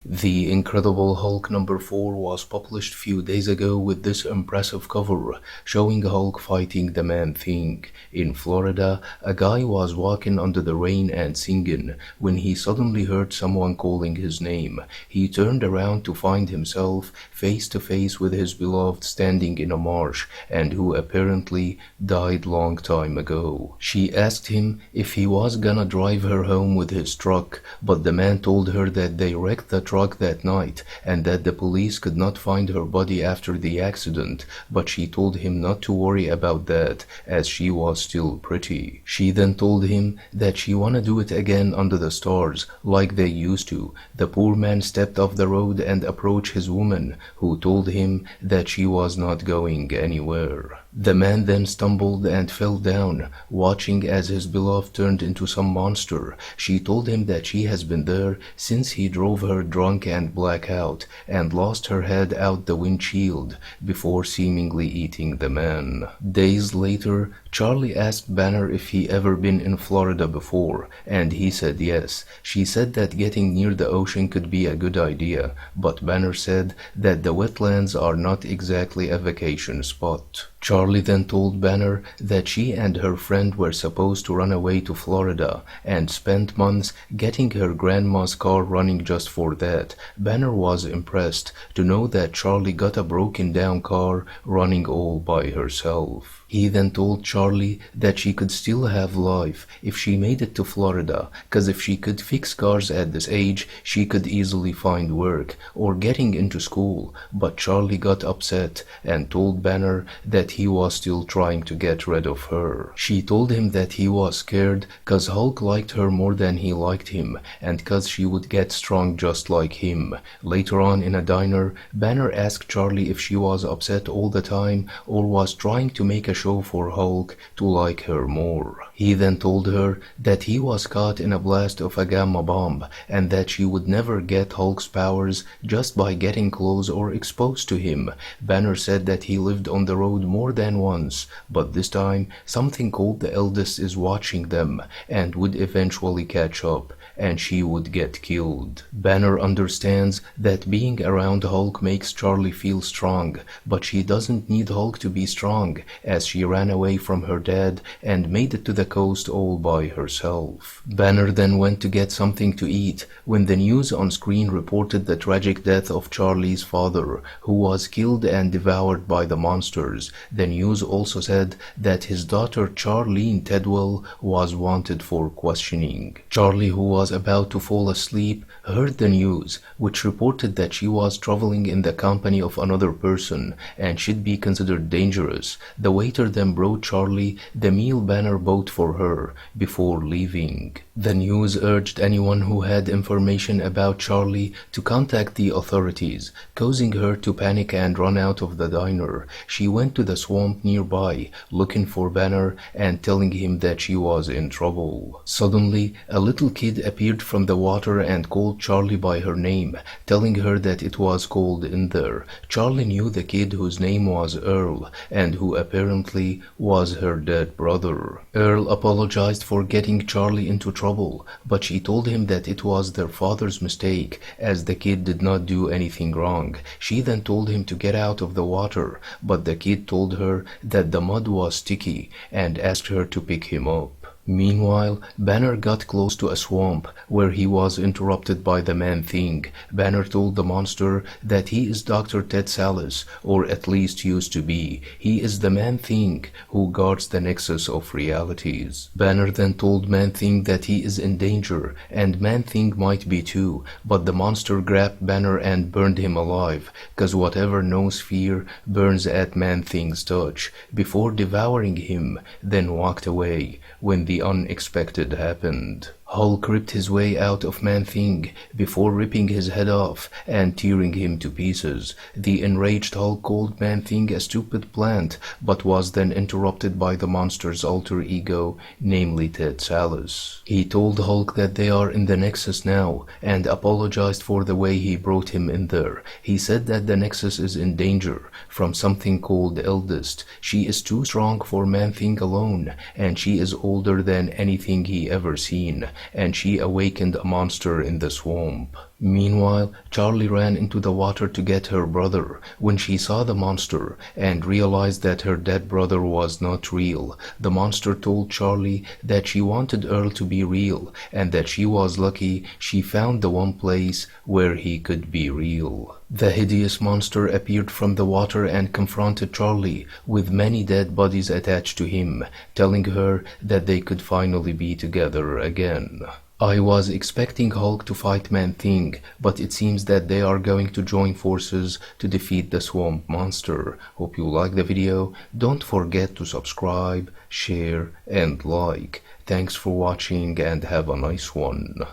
The Incredible Hulk number 4 was published few days ago with this impressive cover showing Hulk fighting the Man-Thing. In Florida, a guy was walking under the rain and singing when he suddenly heard someone calling his name. He turned around to find himself face to face with his beloved standing in a marsh and who apparently died long time ago. She asked him if he was gonna drive her home with his truck, but the man told her that they wrecked the truck that night and that the police could not find her body after the accident, but she told him not to worry about that as she was still pretty. She then told him that she wanna do it again under the stars like they used to. The poor man stepped off the road and approached his woman, who told him that she was not going anywhere. The man then stumbled and fell down, watching as his beloved turned into some monster. She told him that she has been there since he drove her drunk and blackout and lost her head out the windshield before seemingly eating the man. Days later, Charlie asked Banner if he ever been in Florida before, and he said yes. She said that getting near the ocean could be a good idea, but Banner said that the wetlands are not exactly a vacation spot. Charlie then told Banner that she and her friend were supposed to run away to Florida and spent months getting her grandma's car running just for that. Banner was impressed to know that Charlie got a broken down car running all by herself. He then told Charlie that she could still have life if she made it to Florida, cause if she could fix cars at this age, she could easily find work or getting into school. But Charlie got upset and told Banner that he was still trying to get rid of her. She told him that he was scared cause Hulk liked her more than he liked him and cause she would get strong just like him. Later on in a diner, Banner asked Charlie if she was upset all the time or was trying to make a show for Hulk to like her more. He then told her that he was caught in a blast of a gamma bomb and that she would never get Hulk's powers just by getting close or exposed to him. Banner said that he lived on the road more than once, but this time something called the Eldest is watching them and would eventually catch up and she would get killed. Banner understands that being around Hulk makes Charlie feel strong, but she doesn't need Hulk to be strong as she ran away from her dad and made it to the coast all by herself. Banner then went to get something to eat when the news on screen reported the tragic death of Charlie's father, who was killed and devoured by the monsters. The news also said that his daughter Charlene Tedwell was wanted for questioning. Charlie, who was about to fall asleep, heard the news, which reported that she was traveling in the company of another person and should be considered dangerous. The waiter then brought Charlie the meal Banner bought for her before leaving. The news urged anyone who had information about Charlie to contact the authorities, causing her to panic and run out of the diner. She went to the swamp nearby, looking for Banner and telling him that she was in trouble. Suddenly, a little kid appeared from the water and called Charlie by her name, telling her that it was cold in there. Charlie knew the kid, whose name was Earl, and who apparently was her dead brother. Earl apologized for getting Charlie into trouble, but she told him that it was their father's mistake, as the kid did not do anything wrong. She then told him to get out of the water, but the kid told her that the mud was sticky and asked her to pick him up. Meanwhile, Banner got close to a swamp where he was interrupted by the Man-Thing. Banner told the monster that he is Dr. Ted Sallis, or at least used to be. He is the Man-Thing who guards the nexus of realities. Banner then told Man-Thing that he is in danger, and Man-Thing might be too, but the monster grabbed Banner and burned him alive, cause whatever knows fear burns at Man-Thing's touch, before devouring him, then walked away when the unexpected happened. Hulk ripped his way out of Man-Thing before ripping his head off and tearing him to pieces. The enraged Hulk called Man-Thing a stupid plant, but was then interrupted by the monster's alter ego, namely Ted Sallis. He told Hulk that they are in the Nexus now and apologized for the way he brought him in there. He said that the Nexus is in danger from something called Eldest. She is too strong for Man-Thing alone, and she is older than anything he ever seen, and she awakened a monster in the swamp. Meanwhile, Charlie ran into the water to get her brother. When she saw the monster and realized that her dead brother was not real, the monster told Charlie that she wanted Earl to be real and that she was lucky she found the one place where he could be real. The hideous monster appeared from the water and confronted Charlie with many dead bodies attached to him, telling her that they could finally be together again. I was expecting Hulk to fight Man-Thing, but it seems that they are going to join forces to defeat the Swamp Monster. Hope you like the video. Don't forget to subscribe, share, and like. Thanks for watching and have a nice one.